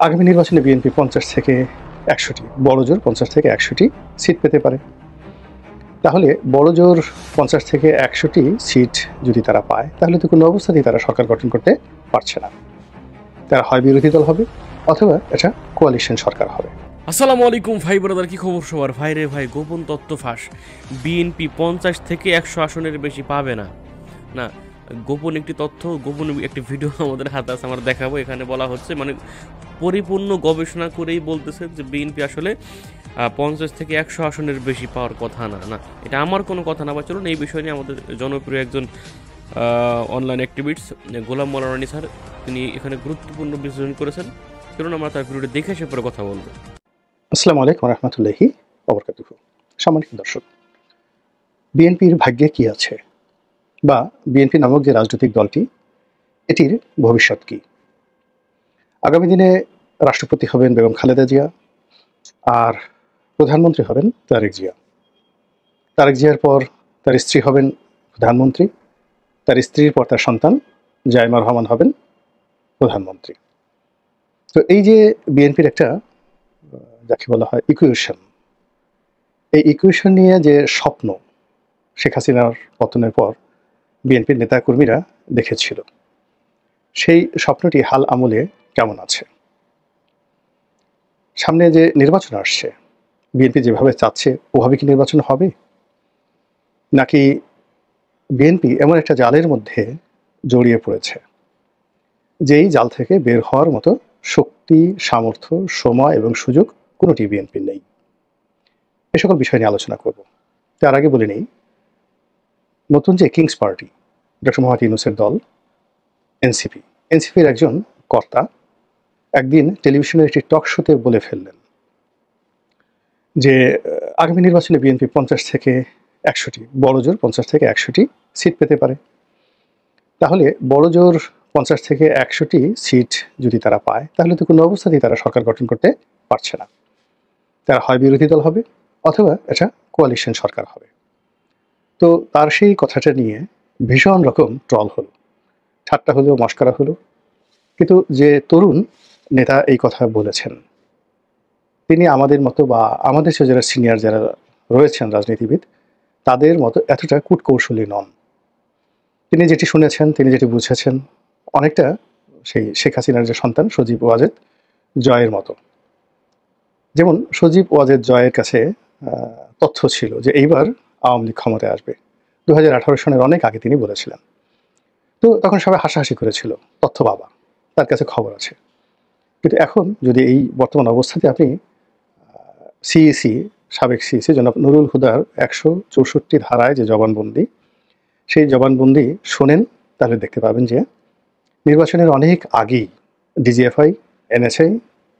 আগামী নির্বাচনে বিএনপি ৫০ থেকে ১০০টি, বড়জোর ৫০ থেকে ১০০টি সিট পেতে পারে। তাহলে বড়জোর ৫০ থেকে ১০০টি সিট যদি তারা পায়, তাহলে তো কোনো অবস্থাতেই তারা সরকার গঠন করতে পারছে না। তারা হয় বিরোধী দল হবে অথবা এটা কোয়ালিশন সরকার হবে। আসসালামু আলাইকুম ভাই ব্রাদার, কি খবর সবার? ভাই রে ভাই, গোপন তথ্য ফাঁস। বিএনপি ৫০ থেকে ১০০ আসনের বেশি পাবে না। না, গোপন একটি তথ্য, গোপন একটি ভিডিও আমাদের হাতে আছে, আমরা দেখাবো। এখানে বলা হচ্ছে, মানে পরিপূর্ণ গবেষণা করেই বলতেছে যে বিএনপি আসলে ৫০ থেকে ১০০ আসনের বেশি পাওয়ার কথা না। না, এটা আমার কোনো কথা না। বা চলুন এই বিষয় নিয়ে আমাদের জনপ্রিয় একজন অনলাইন অ্যাক্টিভিস্ট গোলাম মৌলানা স্যার, তিনি এখানে গুরুত্বপূর্ণ বিশ্লেষণ করেছেন। চলুন আমরা তার ভিডিওটি দেখে সে পরে কথা বলবো। আসসালামু আলাইকুম রহমতুল্লাহি ওয়া সম্মানিত দর্শক, বিএনপির ভাগ্যে কি আছে, বা বিএনপি নামক যে রাজনৈতিক দলটি, এটির ভবিষ্যৎ কি? আগামী দিনে রাষ্ট্রপতি হবেন বেগম খালেদা জিয়া, আর প্রধানমন্ত্রী হবেন তারেক জিয়া। তারেক জিয়ার পর তার স্ত্রী হবেন প্রধানমন্ত্রী, তার স্ত্রীর পর তার সন্তান জাইমা রহমান হবেন প্রধানমন্ত্রী। তো এই যে বিএনপির একটা যাকে বলা হয় ইকুয়েশন, এই ইকুয়েশন নিয়ে যে স্বপ্ন শেখ হাসিনার পতনের পর বিএনপির নেতাকর্মীরা দেখেছিল, সেই স্বপ্নটি হাল আমলে কেমন আছে? সামনে যে নির্বাচন আসছে, বিএনপি যেভাবে চাচ্ছে ওভাবে কি নির্বাচন হবে, নাকি বিএনপি এমন একটা জালের মধ্যে জড়িয়ে পড়েছে, যেই জাল থেকে বের হওয়ার মতো শক্তি, সামর্থ্য, সময় এবং সুযোগ কোনোটি বিএনপির নেই? এ সকল বিষয় নিয়ে আলোচনা করব। তার আগে বলে নেই, নতুন যে কিংস পার্টি, ডক্টর মোহাম্মদ ইউনূসের দল এনসিপি, এনসিপির একজন কর্তা একদিন টেলিভিশনের একটি টক শোতে বলে ফেললেন যে আগামী নির্বাচনে বিএনপি ৫০ থেকে ১০০টি, বড়জোর ৫০ থেকে ১০০টি সিট পেতে পারে। তাহলে বড়জোর ৫০ থেকে ১০০টি সিট যদি তারা পায়, তাহলে তো কোনো অবস্থাতেই তারা সরকার গঠন করতে পারছে না। তারা হয় বিরোধী দল হবে অথবা এটা কোয়ালিশন সরকার হবে। তো তার সেই কথাটা নিয়ে ভীষণ রকম ট্রল হলো, ঠাট্টা হলো, মশকরা হলো। কিন্তু যে তরুণ নেতা এই কথা বলেছেন, তিনি আমাদের মতো বা আমাদের চেয়ে যারা সিনিয়র যারা রয়েছেন রাজনীতিবিদ, তাদের মতো এতটা কূটকৌশলী নন। তিনি যেটি শুনেছেন, তিনি যেটি বুঝেছেন, অনেকটা সেই শেখ হাসিনার যে সন্তান সজীব ওয়াজেদ জয়ের মতো। যেমন সজীব ওয়াজেদ জয়ের কাছে তথ্য ছিল যে এইবার আওয়ামী লীগ ক্ষমতায় আসবে, 2018 সনের অনেক আগে তিনি বলেছিলেন। তো তখন সবাই হাসাহাসি করেছিল, তথ্য বাবা, তার কাছে খবর আছে। কিন্তু এখন যদি এই বর্তমান অবস্থাতে আপনি সিইসি, সাবেক সিইসি জনাব নুরুল হুদার 164 ধারায় যে জবানবন্দি, সেই জবানবন্দি শোনেন, তাহলে দেখতে পাবেন যে নির্বাচনের অনেক আগেই ডিজিএফআই, এনএসআই,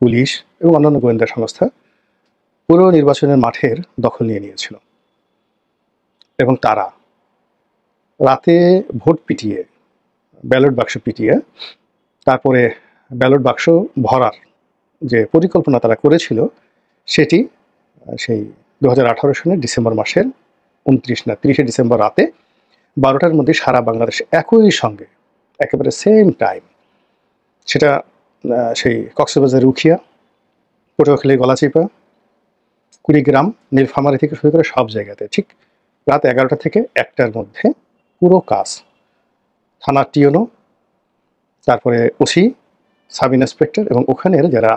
পুলিশ এবং অন্যান্য গোয়েন্দা সংস্থা পুরো নির্বাচনের মাঠের দখল নিয়ে নিয়েছিল, এবং তারা রাতে ভোট পিটিয়ে, ব্যালট বাক্স পিটিয়ে, তারপরে ব্যালট বাক্স ভরার যে পরিকল্পনা তারা করেছিল, সেটি সেই 2018 সনের ডিসেম্বর মাসের 29 না 30 ডিসেম্বর রাতে 12টার মধ্যে সারা বাংলাদেশে একই সঙ্গে, একেবারে সেম টাইম, সেটা সেই কক্সবাজার উখিয়া, পটুয়াখালী গলাচিপা, কুড়িগ্রাম, নীলফামারী থেকে শুরু করে সব জায়গাতে ঠিক রাত 11টা থেকে 1টার মধ্যে পুরো কাজ, থানার টিওনো, তারপরে ওসি, সাব ইন্সপেক্টর এবং ওখানের যারা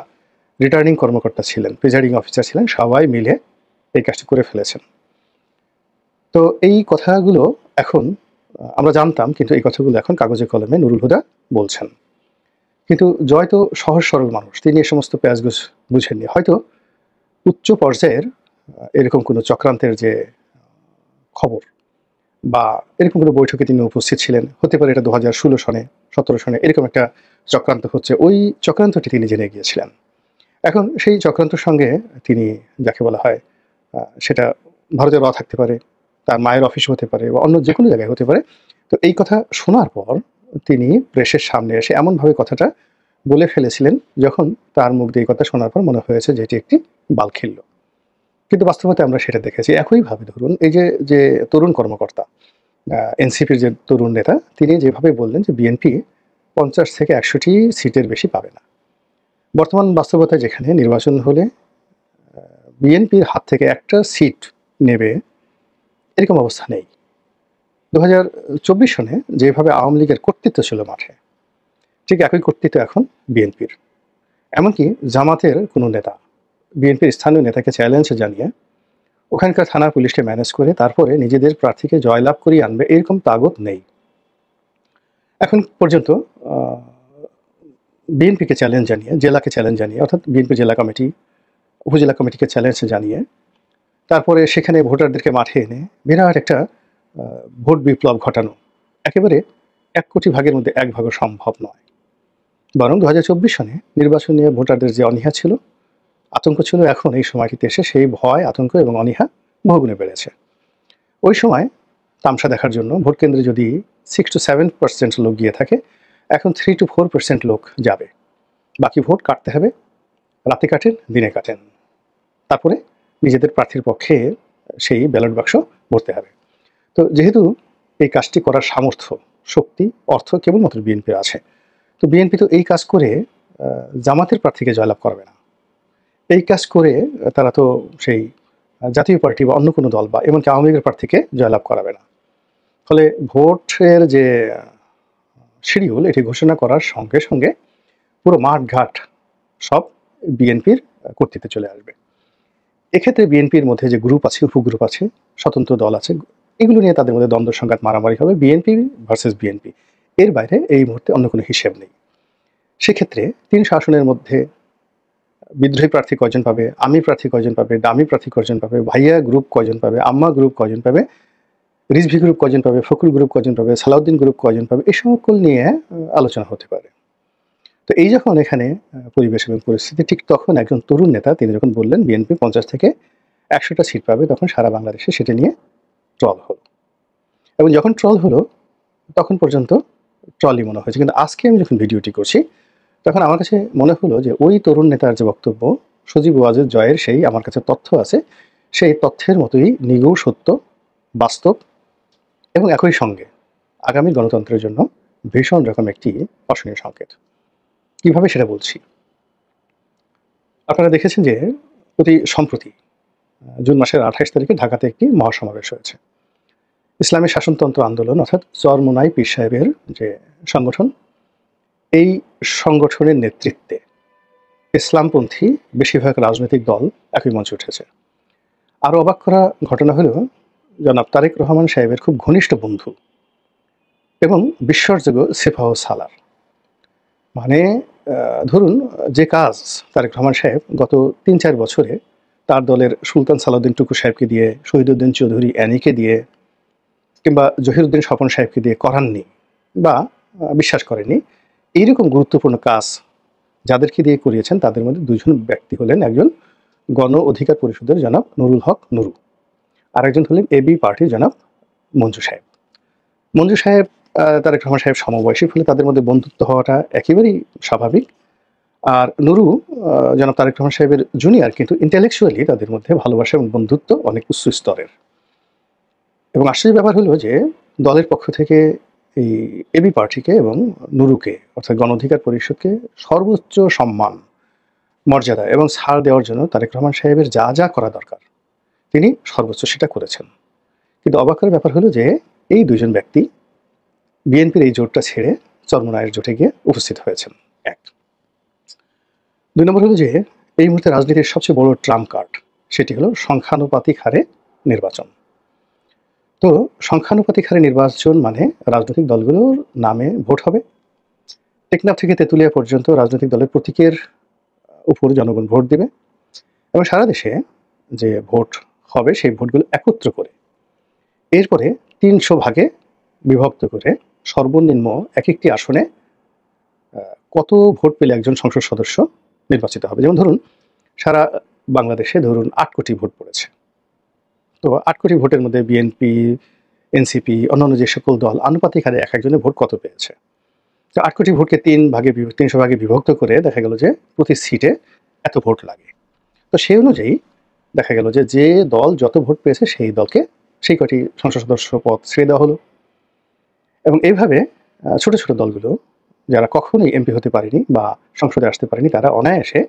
রিটার্নিং কর্মকর্তা ছিলেন, প্রিজাইডিং অফিসার ছিলেন, সবাই মিলে এই কাজটি করে ফেলেছেন। তো এই কথাগুলো এখন আমরা জানতাম, কিন্তু এই কথাগুলো এখন কাগজে কলমে নুরুল হুদা বলছেন। কিন্তু জয় তো সহজ সরল মানুষ, তিনি এই সমস্ত পেঁয়াজগোছ বুঝেননি। হয়তো উচ্চ পর্যায়ের এরকম কোনো চক্রান্তের যে খবর বা এরকম কোনো বৈঠকে তিনি উপস্থিত ছিলেন, হতে পারে এটা 2016 সনে, 17 সনে এরকম একটা চক্রান্ত হচ্ছে, ওই চক্রান্তটি তিনি জেনে গিয়েছিলেন। এখন সেই চক্রান্তের সঙ্গে তিনি, যাকে বলা হয়, সেটা ভারতের র থাকতে পারে, তার মায়ের অফিস হতে পারে, বা অন্য যে কোনো জায়গায় হতে পারে। তো এই কথা শোনার পর তিনি প্রেসের সামনে এসে এমনভাবে কথাটা বলে ফেলেছিলেন, যখন তার মুখ দিয়ে এই কথা শোনার পর মনে হয়েছে যে এটি একটি বালখিল্য। কিন্তু বাস্তবতা আমরা সেটা দেখেছি। একইভাবে ধরুন এই যে তরুণ কর্মকর্তা, এনসিপির যে তরুণ নেতা, তিনি যেভাবে বললেন যে বিএনপি 50 থেকে 100টি সিটের বেশি পাবে না। বর্তমান বাস্তবতায় যেখানে নির্বাচন হলে বিএনপির হাত থেকে একটা সিট নেবে এরকম অবস্থা নেই। 2024 সনে যেভাবে আওয়ামী লীগের কর্তৃত্ব ছিল মাঠে, ঠিক একই কর্তৃত্ব এখন বিএনপির। এমনকি জামাতের কোনো নেতা বিএনপির স্থানীয় নেতাকে চ্যালেঞ্জ জানিয়ে ওখানকার থানা পুলিশকে ম্যানেজ করে তারপরে নিজেদের প্রার্থীকে জয়লাভ করিয়ে আনবে এরকম তাগত নেই। এখন পর্যন্ত বিএনপিকে চ্যালেঞ্জ জানিয়ে, জেলাকে চ্যালেঞ্জ জানিয়ে, অর্থাৎ বিএনপি জেলা কমিটি, উপজেলা কমিটিকে চ্যালেঞ্জ জানিয়ে তারপরে সেখানে ভোটারদেরকে মাঠে এনে বিরাট একটা ভোট বিপ্লব ঘটানো একেবারে 1 কোটি ভাগের মধ্যে 1 ভাগও সম্ভব নয়। বরং 2024 সনে নির্বাচন নিয়ে ভোটারদের যে অনীহা ছিল, আতঙ্ক ছিল, এখন এই সময়টিতে এসে সেই ভয়, আতঙ্ক এবং অনীহা বহুগুণে বেড়েছে। ওই সময় তামসা দেখার জন্য ভোট কেন্দ্রে যদি 6 to 7% লোক গিয়ে থাকে, এখন 3 to 4% লোক যাবে। বাকি ভোট কাটতে হবে, রাতে কাটেন, দিনে কাটেন, তারপরে নিজেদের প্রার্থীর পক্ষে সেই ব্যালট বাক্স ভরতে হবে। তো যেহেতু এই কাজটি করার সামর্থ্য, শক্তি, অর্থ কেবলমাত্র বিএনপির আছে, তো বিএনপি তো এই কাজ করে জামাতের প্রার্থীকে জয়লাভ করবে না। এই কাজ করে তারা তো সেই জাতীয় পার্টি বা অন্য কোনো দল বা এমনকি আওয়ামী লীগের প্রার্থীকে জয়লাভ করাবে না। ফলে ভোটের যে শিডিউল এটি ঘোষণা করার সঙ্গে সঙ্গে পুরো মাঠঘাট সব বিএনপির কর্তৃত্বে চলে আসবে। এক্ষেত্রে বিএনপির মধ্যে যে গ্রুপ আছে, উপগ্রুপ আছে, স্বতন্ত্র দল আছে, এগুলো নিয়ে তাদের মধ্যে দ্বন্দ্ব সংঘাত মারামারি হবে, বিএনপি ভার্সেস বিএনপি। এর বাইরে এই মুহূর্তে অন্য কোনো হিসেব নেই। সেক্ষেত্রে 3 আসনের মধ্যে বিদ্রোহী প্রার্থী কয়জন পাবে, আমি প্রার্থী কয়জন পাবে, দামি প্রার্থী কয়জন পাবে, ভাইয়া গ্রুপ কয়জন পাবে, আম্মা গ্রুপ কয়জন পাবে, রিজভি গ্রুপ কয়জন পাবে, ফখরুল গ্রুপ কয়জন পাবে, সালাউদ্দিন গ্রুপ কয়জন পাবে, এই সকল নিয়ে আলোচনা হতে পারে। তো এই যখন এখানে পরিবেশ এবং পরিস্থিতি, ঠিক তখন একজন তরুণ নেতা তিনি যখন বললেন বিএনপি 50 থেকে 100টা সিট পাবে, তখন সারা বাংলাদেশে সেটা নিয়ে ট্রল হলো। এবং যখন ট্রল হলো তখন পর্যন্ত ট্রলই মনে হয়েছে, কিন্তু আজকে আমি যখন ভিডিওটি করছি তখন আমার কাছে মনে হলো যে ওই তরুণ নেতার যে বক্তব্য, সজীব ওয়াজেদ জয়ের সেই আমার কাছে তথ্য আছে, সেই তথ্যের মতোই নিগূঢ়, সত্য, বাস্তব এবং একই সঙ্গে আগামী গণতন্ত্রের জন্য ভীষণ রকম একটি অশনীয় সংকেত। কিভাবে সেটা বলছি, আপনারা দেখেছেন যে অতি সম্প্রতি জুন মাসের 28 তারিখে ঢাকাতে একটি মহাসমাবেশ হয়েছে। ইসলামী শাসনতন্ত্র আন্দোলন অর্থাৎ চরমোনাই পীর সাহেবের যে সংগঠন, এই সংগঠনের নেতৃত্বে ইসলামপন্থী বেশিরভাগ রাজনৈতিক দল একই মঞ্চে উঠেছে। আরও অবাক করা ঘটনা হলো জনাব তারেক রহমান সাহেবের খুব ঘনিষ্ঠ বন্ধু এবং বিশ্বাসযোগ্য সেফাহ সালার, মানে ধরুন যে কাজ তারেক রহমান সাহেব গত 3-4 বছরে তার দলের সুলতান সালাউদ্দিন টুকু সাহেবকে দিয়ে, শহীদউদ্দিন চৌধুরী অ্যানিকে দিয়ে কিংবা জহিরুদ্দিন স্বপন সাহেবকে দিয়ে করাননি বা বিশ্বাস করেননি, এইরকম গুরুত্বপূর্ণ কাজ যাদেরকে দিয়ে করিয়েছেন তাদের মধ্যে 2জন ব্যক্তি হলেন, একজন গণ অধিকার পরিষদের জনাব নুরুল হক নুরু, আর একজন হলেন এবি পার্টির জনাব মঞ্জু সাহেব। মঞ্জু সাহেব তারেক রহমান সাহেব সমবয়সী, ফলে তাদের মধ্যে বন্ধুত্ব হওয়াটা একেবারেই স্বাভাবিক। আর নুরু জনাব তারেক রহমান সাহেবের জুনিয়র, কিন্তু ইন্টেলেকচুয়ালি তাদের মধ্যে ভালোবাসা এবং বন্ধুত্ব অনেক উচ্চ স্তরের। এবং আশ্চর্যের ব্যাপার হলো যে দলের পক্ষ থেকে এই এবি পার্টিকে এবং নুরুকে অর্থাৎ গণ অধিকার পরিষদকে সর্বোচ্চ সম্মান, মর্যাদা এবং ছাড় দেওয়ার জন্য তারেক রহমান সাহেবের যা যা করা দরকার তিনি সর্বোচ্চ সেটা করেছেন। কিন্তু অবাক করার ব্যাপার হলো যে এই 2জন ব্যক্তি বিএনপির এই জোটটা ছেড়ে চরমোনাইয়ের জোটে গিয়ে উপস্থিত হয়েছেন। 1। 2 নম্বর হলো যে এই মুহূর্তে রাজনীতির সবচেয়ে বড় ট্রাম্প কার্ড, সেটি হলো সংখ্যানুপাতিক হারে নির্বাচন। তো সংখ্যানুপাতিক হারে নির্বাচন মানে রাজনৈতিক দলগুলোর নামে ভোট হবে। টেকনাফ থেকে তেঁতুলিয়া পর্যন্ত রাজনৈতিক দলের প্রতীকের উপর জনগণ ভোট দেবে এবং সারা দেশে যে ভোট হবে সেই ভোটগুলো একত্র করে এরপরে 300 ভাগে বিভক্ত করে সর্বনিম্ন এক একটি আসনে কত ভোট পেলে একজন সংসদ সদস্য নির্বাচিত হবে। যেমন ধরুন সারা বাংলাদেশে ধরুন 8 কোটি ভোট পড়েছে, তো 8 কোটি ভোটের মধ্যে বিএনপি, এনসিপি, অন্যান্য যে সকল দল আনুপাতিক হারে এক একজনের ভোট কত পেয়েছে। তো 8 কোটি ভোটকে 300 ভাগে বিভক্ত করে দেখা গেল যে প্রতি সিটে এত ভোট লাগে। তো সেই অনুযায়ী দেখা গেল যে যে দল যত ভোট পেয়েছে সেই দলকে সেই কটি সংসদ সদস্য পদ ছেড়ে দেওয়া হলো। এবং এইভাবে ছোট ছোট দলগুলো যারা কখনোই এমপি হতে পারেনি বা সংসদে আসতে পারেনি, তারা অনায়াসে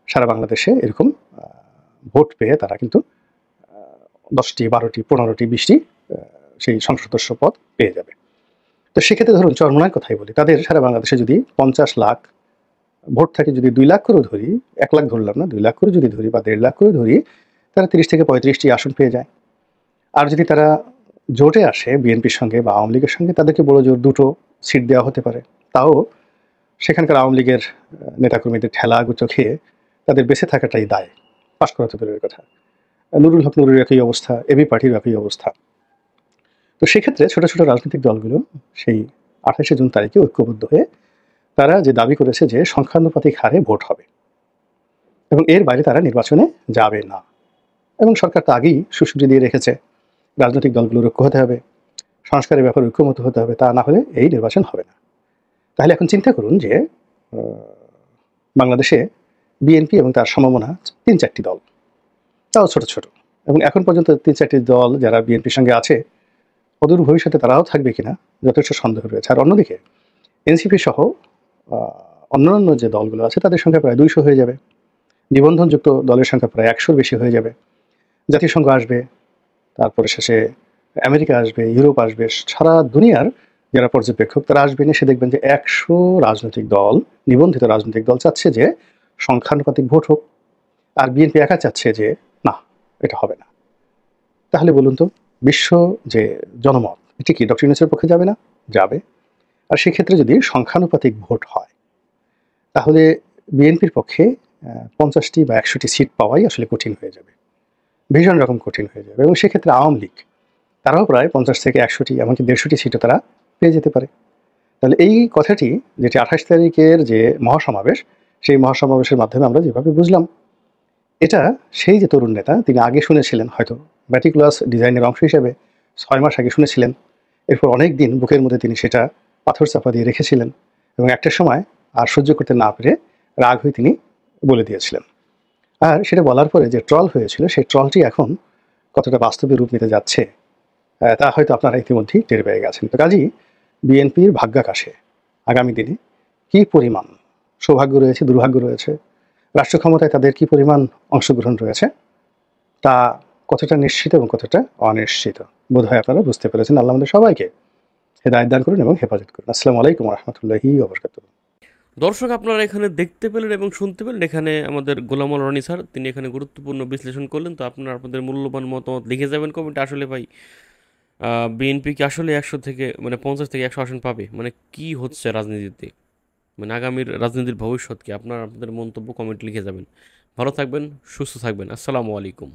সারা বাংলাদেশে এরকম ভোট পেয়ে তারা কিন্তু 10টি 12টি 15টি 20টি সেই সংসদ সদস্য পদ পেয়ে যাবে। তো সেক্ষেত্রে ধরুন চরমোনাইয়ের কথাই বলি, তাদের সারা বাংলাদেশে যদি 50 লাখ ভোট থাকে, যদি 2 লাখ করে ধরি, 1 লাখ ধরলাম না, 2 লাখ করে যদি ধরি বা 1.5 লাখ করে ধরি, তারা 30 থেকে 35টি আসন পেয়ে যায়। আর যদি তারা জোটে আসে বিএনপির সঙ্গে বা আওয়ামী লীগের সঙ্গে, তাদেরকে বড় জোর 2টো সিট দেওয়া হতে পারে। তাও সেখানকার আওয়ামী লীগের নেতাকর্মীদের ঠেলা গুঁতো খেয়ে তাদের বেঁচে থাকাটাই দায়, পাশ করা তো দূরের কথা। নুরুল হক নুরুর একই অবস্থা, এবি পার্টির একই অবস্থা। তো সেক্ষেত্রে ছোট ছোট রাজনৈতিক দলগুলো সেই 28শে জুন তারিখে ঐক্যবদ্ধ হয়ে তারা যে দাবি করেছে যে সংখ্যানুপাতিক হারে ভোট হবে এবং এর বাইরে তারা নির্বাচনে যাবে না, এবং সরকার তো আগেই সুসুজি দিয়ে রেখেছে রাজনৈতিক দলগুলোর ঐক্য হতে হবে, সংস্কারের ব্যাপারে ঐক্যমত হতে হবে, তা না হলে এই নির্বাচন হবে না। তাহলে এখন চিন্তা করুন যে বাংলাদেশে বিএনপি এবং তার সমমনা 3-4টি দল, তাও ছোট ছোট, এবং এখন পর্যন্ত 3-4টি দল যারা বিএনপির সঙ্গে আছে, অদূর ভবিষ্যতে তারাও থাকবে কিনা যথেষ্ট সন্দেহ রয়েছে। আর অন্যদিকে এনসিপি সহ অন্যান্য যে দলগুলো আছে তাদের সংখ্যা প্রায় 200 হয়ে যাবে, নিবন্ধনযুক্ত দলের সংখ্যা প্রায় 100-র বেশি হয়ে যাবে। জাতিসংঘ আসবে, তারপরে শেষে আমেরিকা আসবে, ইউরোপ আসবে, সারা দুনিয়ার যারা পর্যবেক্ষক তারা আসবেন, এসে দেখবেন যে 100 রাজনৈতিক দল, নিবন্ধিত রাজনৈতিক দল চাচ্ছে যে সংখ্যানুপাতিক ভোট হোক, আর বিএনপি একা চাচ্ছে যে না, এটা হবে না। তাহলে বলুন তো, বিশ্ব যে জনমত এটি কি ডক্টর ইউনূসের পক্ষে যাবে না? যাবে। আর সেক্ষেত্রে যদি সংখ্যানুপাতিক ভোট হয়, তাহলে বিএনপির পক্ষে 50টি বা 100টি সিট পাওয়াই আসলে কঠিন হয়ে যাবে, ভীষণ রকম কঠিন হয়ে যাবে। এবং সেক্ষেত্রে আওয়ামী লীগ তারাও প্রায় 50 থেকে 100টি, এমনকি 150টি সিটও তারা পেয়ে যেতে পারে। তাহলে এই কথাটি, যেটি 28 তারিখের যে মহাসমাবেশ, সেই মহাসমাবেশের মাধ্যমে আমরা যেভাবে বুঝলাম, এটা সেই যে তরুণ নেতা, তিনি আগে শুনেছিলেন, হয়তো ম্যাটিকুলাস ডিজাইনের অংশ হিসেবে 6 মাস আগে শুনেছিলেন, এরপর অনেক দিন বুকের মধ্যে তিনি সেটা পাথর চাপা দিয়ে রেখেছিলেন, এবং একটা সময় আর সহ্য করতে না পেরে রাগ হয়ে তিনি বলে দিয়েছিলেন। আর সেটা বলার পরে যে ট্রল হয়েছিল, সেই ট্রলটি এখন কতটা বাস্তবে রূপ নিতে যাচ্ছে তা হয়তো আপনারা ইতিমধ্যেই টের পেয়ে গেছেন। তো কাজেই বিএনপির ভাগ্যাকাশে আগামী দিনে কী পরিমাণ সৌভাগ্য রয়েছে, দুর্ভাগ্য রয়েছে, রাষ্ট্র ক্ষমতায় তাদের কী পরিমাণ অংশগ্রহণ রয়েছে, তা কতটা নিশ্চিত এবং কতটা অনিশ্চিত বোধহয় আপনারা বুঝতে পেরেছেন। আল্লাহ আমাদের সবাইকে হেদায়েত দান করুন এবং হেফাজত করুন। আসসালামু আলাইকুম ওয়া রাহমাতুল্লাহি ওয়া বারাকাতুহু। দর্শক, আপনারা এখানে দেখতে পেলেন এবং শুনতে পেলেন, এখানে আমাদের গোলাম আল রনি স্যার তিনি এখানে গুরুত্বপূর্ণ বিশ্লেষণ করলেন। তো আপনারা আপনাদের মূল্যবান মতামত লিখে যাবেন কমেন্টে। আসলে ভাই, বিএনপি কি আসলে 100 থেকে মানে 50 থেকে 100 আসন পাবে? মানে কি হচ্ছে রাজনীতিতে, মানে আগামীর রাজনীতির ভবিষ্যৎ কি? আপনারা আপনাদের মন্তব্য কমেন্ট লিখে যাবেন। ভালো থাকবেন, সুস্থ থাকবেন। আসসালামু আলাইকুম।